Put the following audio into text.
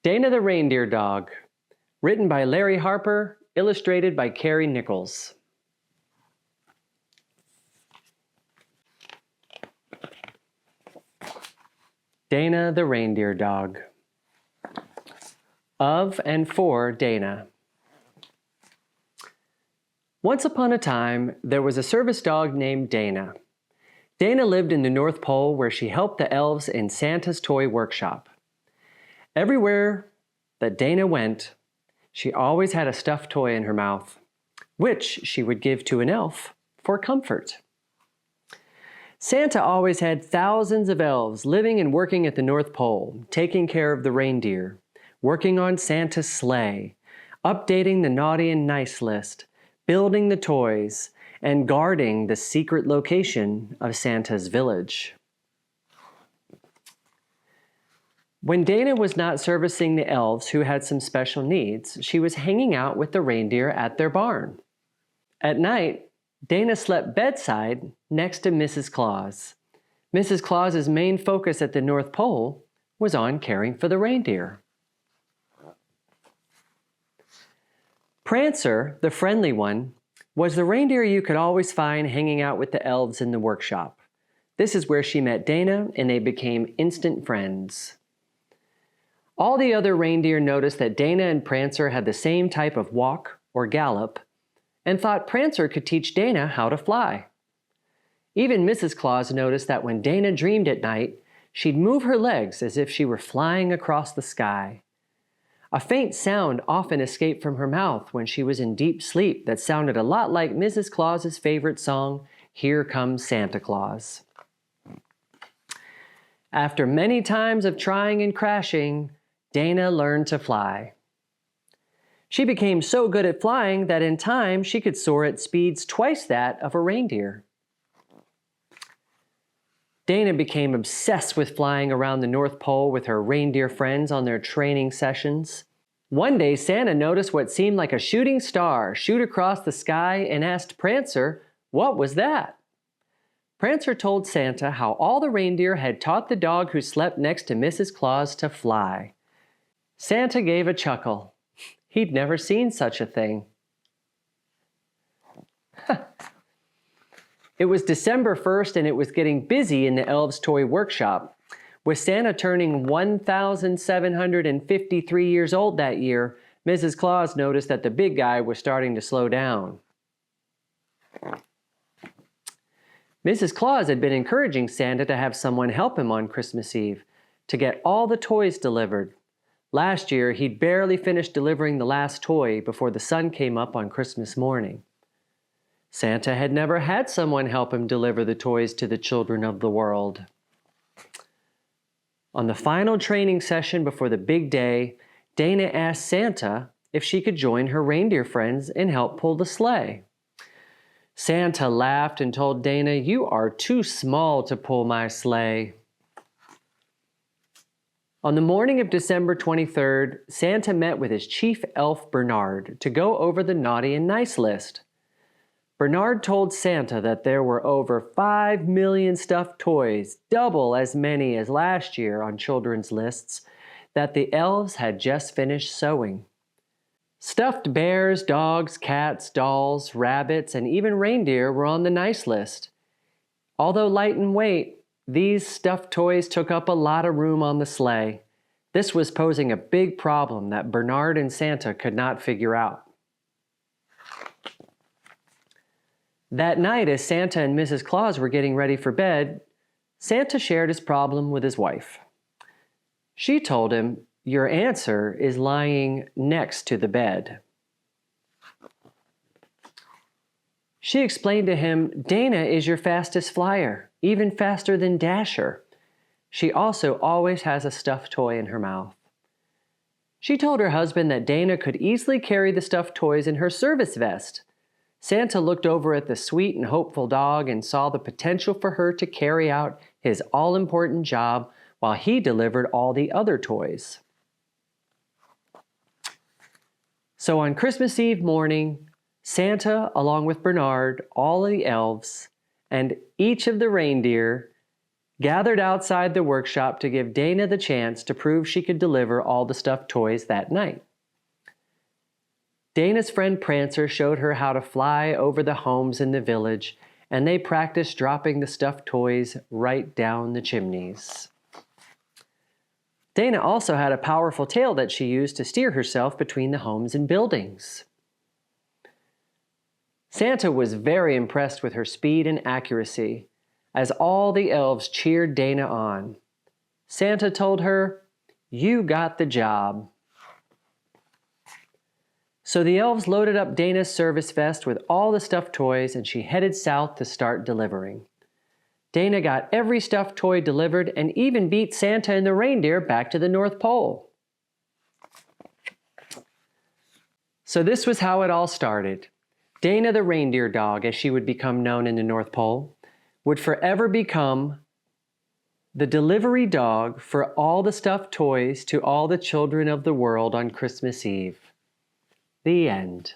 Dana the Reindeer Dog, written by Larry Harper, illustrated by Carrie Nichols. Dana the Reindeer Dog. Of and for Dana. Once upon a time, there was a service dog named Dana. Dana lived in the North Pole where she helped the elves in Santa's toy workshop. Everywhere that Dana went, she always had a stuffed toy in her mouth, which she would give to an elf for comfort. Santa always had thousands of elves living and working at the North Pole, taking care of the reindeer, working on Santa's sleigh, updating the naughty and nice list, building the toys, and guarding the secret location of Santa's village. When Dana was not servicing the elves who had some special needs, she was hanging out with the reindeer at their barn. At night, Dana slept bedside next to Mrs. Claus. Mrs. Claus's main focus at the North Pole was on caring for the reindeer. Prancer, the friendly one, was the reindeer you could always find hanging out with the elves in the workshop. This is where she met Dana, and they became instant friends. All the other reindeer noticed that Dana and Prancer had the same type of walk or gallop, and thought Prancer could teach Dana how to fly. Even Mrs. Claus noticed that when Dana dreamed at night, she'd move her legs as if she were flying across the sky. A faint sound often escaped from her mouth when she was in deep sleep that sounded a lot like Mrs. Claus's favorite song, "Here Comes Santa Claus." After many times of trying and crashing, Dana learned to fly. She became so good at flying that in time she could soar at speeds twice that of a reindeer. Dana became obsessed with flying around the North Pole with her reindeer friends on their training sessions. One day, Santa noticed what seemed like a shooting star shoot across the sky and asked Prancer, "What was that?" Prancer told Santa how all the reindeer had taught the dog who slept next to Mrs. Claus to fly. Santa gave a chuckle. He'd never seen such a thing. It was December 1st and it was getting busy in the elves' toy workshop. With Santa turning 1,753 years old that year, Mrs. Claus noticed that the big guy was starting to slow down. Mrs. Claus had been encouraging Santa to have someone help him on Christmas Eve to get all the toys delivered. Last year, he'd barely finished delivering the last toy before the sun came up on Christmas morning. Santa had never had someone help him deliver the toys to the children of the world. On the final training session before the big day, Dana asked Santa if she could join her reindeer friends and help pull the sleigh. Santa laughed and told Dana, "You are too small to pull my sleigh." On the morning of December 23rd, Santa met with his chief elf Bernard to go over the naughty and nice list. Bernard told Santa that there were over 5 million stuffed toys, double as many as last year on children's lists, that the elves had just finished sewing. Stuffed bears, dogs, cats, dolls, rabbits, and even reindeer were on the nice list. Although light in weight, these stuffed toys took up a lot of room on the sleigh. This was posing a big problem that Bernard and Santa could not figure out. That night, as Santa and Mrs. Claus were getting ready for bed, Santa shared his problem with his wife. She told him, "Your answer is lying next to the bed." She explained to him, "Dana is your fastest flyer, even faster than Dasher. She also always has a stuffed toy in her mouth." She told her husband that Dana could easily carry the stuffed toys in her service vest. Santa looked over at the sweet and hopeful dog and saw the potential for her to carry out his all-important job while he delivered all the other toys. So on Christmas Eve morning, Santa, along with Bernard, all of the elves, and each of the reindeer gathered outside the workshop to give Dana the chance to prove she could deliver all the stuffed toys that night. Dana's friend Prancer showed her how to fly over the homes in the village, and they practiced dropping the stuffed toys right down the chimneys. Dana also had a powerful tail that she used to steer herself between the homes and buildings. Santa was very impressed with her speed and accuracy, as all the elves cheered Dana on. Santa told her, "You got the job." So the elves loaded up Dana's service vest with all the stuffed toys, and she headed south to start delivering. Dana got every stuffed toy delivered and even beat Santa and the reindeer back to the North Pole. So this was how it all started. Dana the reindeer dog, as she would become known in the North Pole, would forever become the delivery dog for all the stuffed toys to all the children of the world on Christmas Eve. The end.